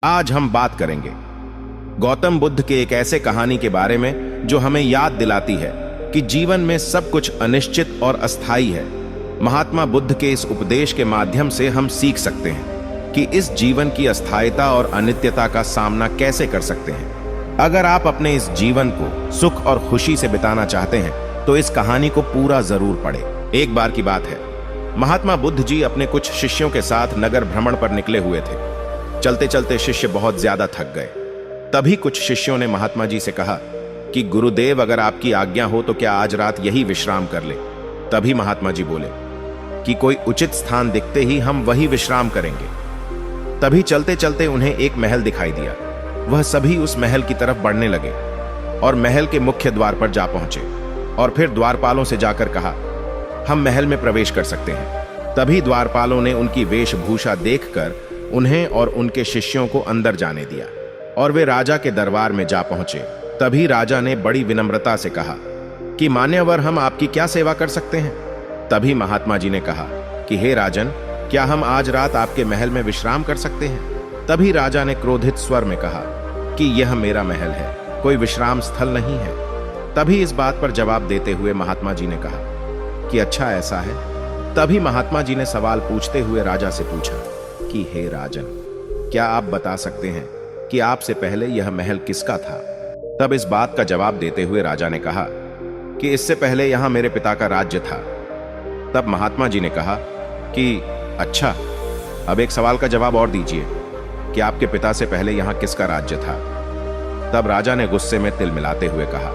आज हम बात करेंगे गौतम बुद्ध के एक ऐसे कहानी के बारे में जो हमें याद दिलाती है कि जीवन में सब कुछ अनिश्चित और अस्थायी है। महात्मा बुद्ध के इस उपदेश के माध्यम से हम सीख सकते हैं कि इस जीवन की अस्थायीता और अनित्यता का सामना कैसे कर सकते हैं। अगर आप अपने इस जीवन को सुख और खुशी से बिताना चाहते हैं तो इस कहानी को पूरा जरूर पढ़ें। एक बार की बात है, महात्मा बुद्ध जी अपने कुछ शिष्यों के साथ नगर भ्रमण पर निकले हुए थे। चलते चलते शिष्य बहुत ज्यादा थक गए। तभी कुछ शिष्यों ने महात्मा जी से कहा कि गुरुदेव, अगर आपकी आज्ञा हो तो क्या आज रात यही विश्राम कर ले। तभी महात्मा जी बोले कि कोई उचित स्थान दिखते ही हम वही विश्राम करेंगे। तभी चलते चलते उन्हें एक महल दिखाई दिया। वह सभी उस महल की तरफ बढ़ने लगे और महल के मुख्य द्वार पर जा पहुंचे और फिर द्वारपालों से जाकर कहा, हम महल में प्रवेश कर सकते हैं। तभी द्वारपालों ने उनकी वेशभूषा देखकर उन्हें और उनके शिष्यों को अंदर जाने दिया और वे राजा के दरबार में जा पहुंचे। तभी राजा ने बड़ी विनम्रता से कहा कि मान्यवर, हम आपकी क्या सेवा कर सकते हैं। तभी महात्मा जी ने कहा कि हे राजन, क्या हम आज रात आपके महल में विश्राम कर सकते हैं। तभी राजा ने क्रोधित स्वर में कहा कि यह मेरा महल है, कोई विश्राम स्थल नहीं है। तभी इस बात पर जवाब देते हुए महात्मा जी ने कहा कि अच्छा ऐसा है। तभी महात्मा जी ने सवाल पूछते हुए राजा से पूछा कि हे राजन, क्या आप बता सकते हैं कि आपसे पहले यह महल किसका था। तब इस बात का जवाब देते हुए राजा ने कहा कि इससे पहले यहां मेरे पिता का राज्य था। तब महात्मा जी ने कहा कि अच्छा, अब एक सवाल का जवाब और दीजिए कि आपके पिता से पहले यहां किसका राज्य था। तब राजा ने गुस्से में तिल मिलाते हुए कहा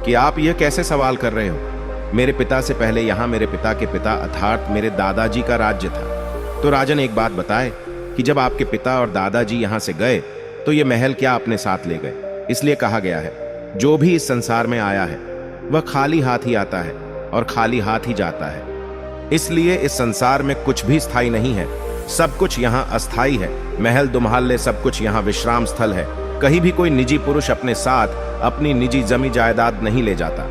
कि आप यह कैसे सवाल कर रहे हो। मेरे पिता से पहले यहां मेरे पिता के पिता अर्थात मेरे दादाजी का राज्य था। तो राजन, एक बात बताए कि जब आपके पिता और दादाजी यहां से गए तो ये महल क्या अपने साथ ले गए। इसलिए कहा गया है, जो भी इस संसार में आया है वह खाली हाथ ही आता है और खाली हाथ ही जाता है। इसलिए इस संसार में कुछ भी स्थायी नहीं है, सब कुछ यहाँ अस्थायी है। महल दुमहाले सब कुछ यहाँ विश्राम स्थल है। कहीं भी कोई निजी पुरुष अपने साथ अपनी निजी जमी जायदाद नहीं ले जाता।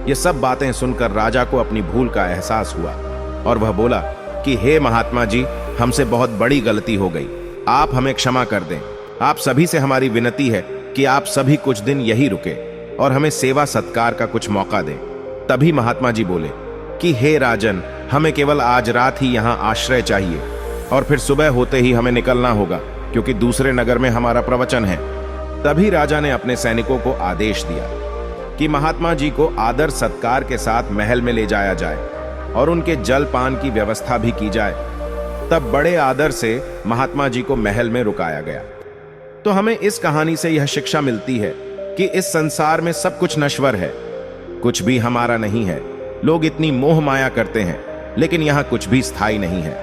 ये सब बातें सुनकर राजा को अपनी भूल का एहसास हुआ और वह बोला कि हे महात्मा जी, हमसे बहुत बड़ी गलती हो गई, आप हमें क्षमा कर दें। आप सभी से हमारी विनती है कि आप सभी कुछ दिन यही रुके और हमें सेवा सत्कार का कुछ मौका दें। तभी महात्मा जी बोले कि हे राजन, हमें केवल आज रात ही यहाँ आश्रय चाहिए और फिर सुबह होते ही हमें निकलना होगा, क्योंकि दूसरे नगर में हमारा प्रवचन है। तभी राजा ने अपने सैनिकों को आदेश दिया कि महात्मा जी को आदर सत्कार के साथ महल में ले जाया जाए और उनके जलपान की व्यवस्था भी की जाए। तब बड़े आदर से महात्मा जी को महल में रुकाया गया। तो हमें इस कहानी से यह शिक्षा मिलती है कि इस संसार में सब कुछ नश्वर है, कुछ भी हमारा नहीं है। लोग इतनी मोह माया करते हैं, लेकिन यहां कुछ भी स्थायी नहीं है।